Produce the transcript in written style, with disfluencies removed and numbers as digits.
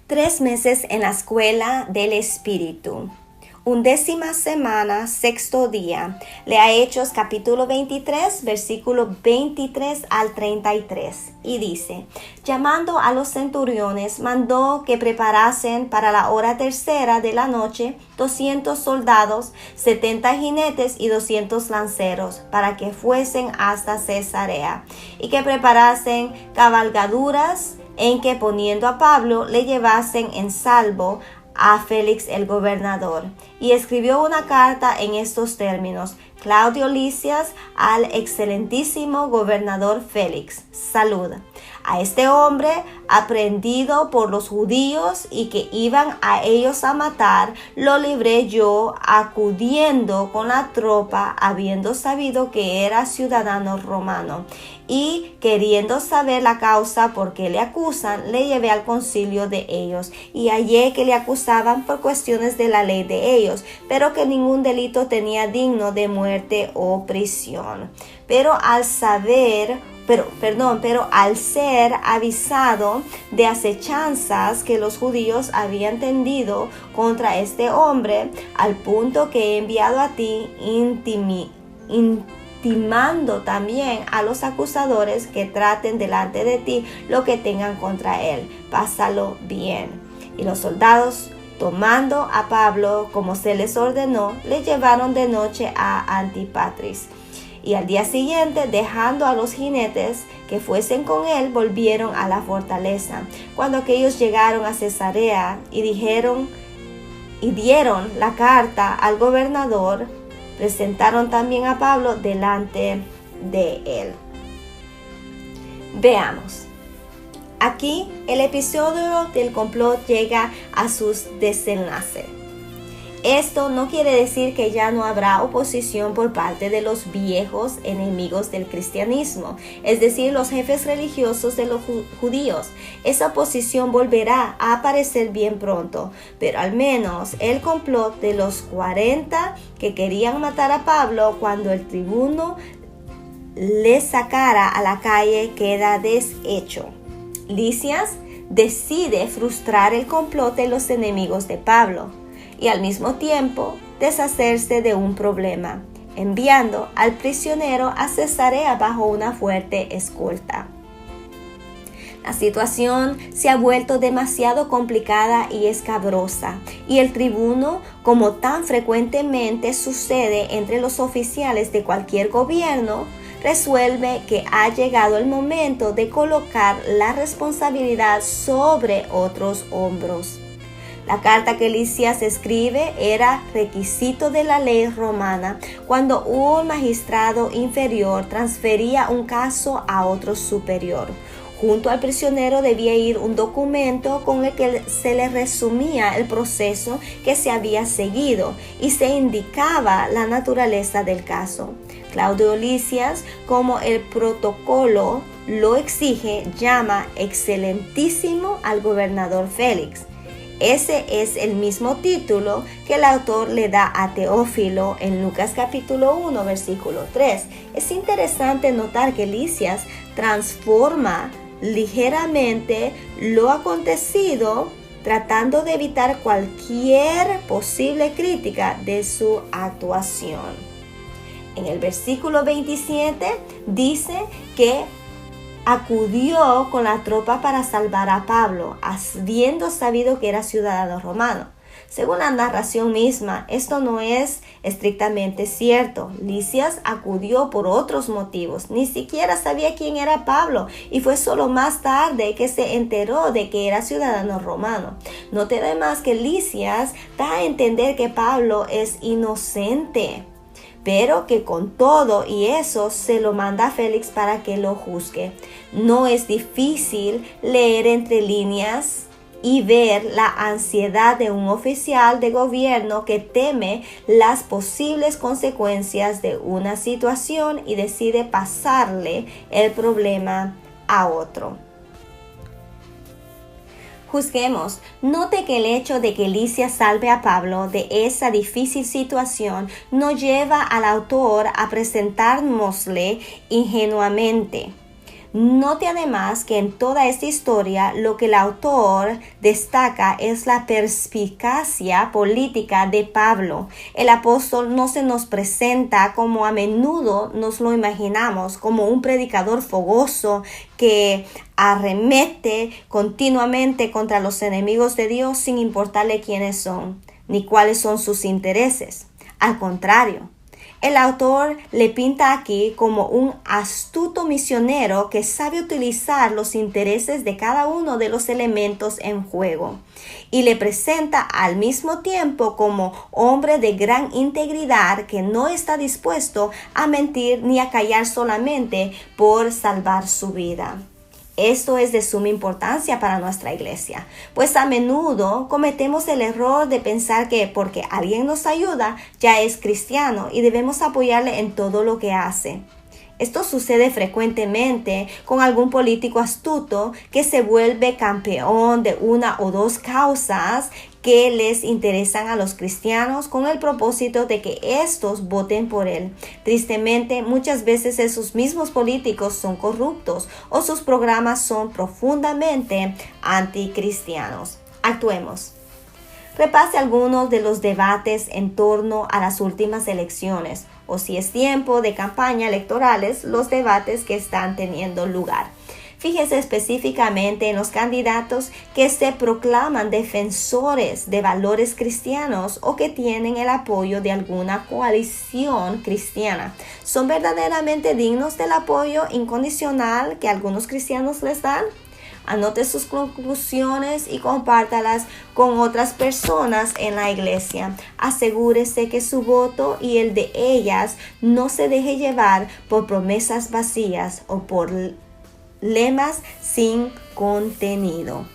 3 meses en la escuela del Espíritu. 11ª semana, 6º día. Lea Hechos capítulo 23, versículo 23 al 33. Y dice: llamando a los centuriones, mandó que preparasen para la hora tercera de la noche 200 soldados, 70 jinetes y 200 lanceros, para que fuesen hasta Cesarea, y que preparasen cabalgaduras en que, poniendo a Pablo, le llevasen en salvo a Félix el gobernador. Y escribió una carta en estos términos: Claudio Lisias, al excelentísimo gobernador Félix, salud. A este hombre, aprehendido por los judíos y que iban a ellos a matar, lo libré yo, acudiendo con la tropa, habiendo sabido que era ciudadano romano. Y queriendo saber la causa por qué le acusan, le llevé al concilio de ellos, y hallé que le acusaban por cuestiones de la ley de ellos, pero que ningún delito tenía digno de muerte o prisión. Pero al ser avisado de acechanzas que los judíos habían tendido contra este hombre, al punto que he enviado a ti intimando también a los acusadores que traten delante de ti lo que tengan contra él, pásalo bien. Y los soldados, tomando a Pablo como se les ordenó, le llevaron de noche a Antipatris. Y al día siguiente, dejando a los jinetes que fuesen con él, volvieron a la fortaleza. Cuando aquellos llegaron a Cesarea y dieron la carta al gobernador, presentaron también a Pablo delante de él. Veamos. Aquí el episodio del complot llega a sus desenlaces. Esto no quiere decir que ya no habrá oposición por parte de los viejos enemigos del cristianismo, es decir, los jefes religiosos de los judíos. Esa oposición volverá a aparecer bien pronto, pero al menos el complot de los 40 que querían matar a Pablo cuando el tribuno le sacara a la calle queda deshecho. Lisias decide frustrar el complot de los enemigos de Pablo y al mismo tiempo deshacerse de un problema, enviando al prisionero a Cesarea bajo una fuerte escolta. La situación se ha vuelto demasiado complicada y escabrosa, y el tribuno, como tan frecuentemente sucede entre los oficiales de cualquier gobierno, resuelve que ha llegado el momento de colocar la responsabilidad sobre otros hombros. La carta que Lisias escribe era requisito de la ley romana cuando un magistrado inferior transfería un caso a otro superior. Junto al prisionero debía ir un documento con el que se le resumía el proceso que se había seguido y se indicaba la naturaleza del caso. Claudio Lisias, como el protocolo lo exige, llama excelentísimo al gobernador Félix. Ese es el mismo título que el autor le da a Teófilo en Lucas capítulo 1, versículo 3. Es interesante notar que Lisias transforma ligeramente lo acontecido, tratando de evitar cualquier posible crítica de su actuación. En el versículo 27 dice que acudió con la tropa para salvar a Pablo, habiendo sabido que era ciudadano romano. Según la narración misma, esto no es estrictamente cierto. Lisias acudió por otros motivos. Ni siquiera sabía quién era Pablo y fue solo más tarde que se enteró de que era ciudadano romano. Note además que Lisias da a entender que Pablo es inocente, pero que con todo y eso se lo manda a Félix para que lo juzgue. No es difícil leer entre líneas y ver la ansiedad de un oficial de gobierno que teme las posibles consecuencias de una situación y decide pasarle el problema a otro. Juzguemos. Note que el hecho de que Lisias salve a Pablo de esa difícil situación no lleva al autor a presentárnosle ingenuamente. Note además que en toda esta historia lo que el autor destaca es la perspicacia política de Pablo. El apóstol no se nos presenta como a menudo nos lo imaginamos, como un predicador fogoso que arremete continuamente contra los enemigos de Dios sin importarle quiénes son, ni cuáles son sus intereses. Al contrario, el autor le pinta aquí como un astuto misionero que sabe utilizar los intereses de cada uno de los elementos en juego y le presenta al mismo tiempo como hombre de gran integridad que no está dispuesto a mentir ni a callar solamente por salvar su vida. Esto es de suma importancia para nuestra iglesia, pues a menudo cometemos el error de pensar que porque alguien nos ayuda ya es cristiano y debemos apoyarle en todo lo que hace. Esto sucede frecuentemente con algún político astuto que se vuelve campeón de una o dos causas que les interesan a los cristianos con el propósito de que estos voten por él. Tristemente, muchas veces esos mismos políticos son corruptos o sus programas son profundamente anticristianos. Actuemos. Repase algunos de los debates en torno a las últimas elecciones, o si es tiempo de campaña electorales, los debates que están teniendo lugar. Fíjese específicamente en los candidatos que se proclaman defensores de valores cristianos o que tienen el apoyo de alguna coalición cristiana. ¿Son verdaderamente dignos del apoyo incondicional que algunos cristianos les dan? Anote sus conclusiones y compártalas con otras personas en la iglesia. Asegúrese que su voto y el de ellas no se deje llevar por promesas vacías o por lemas sin contenido.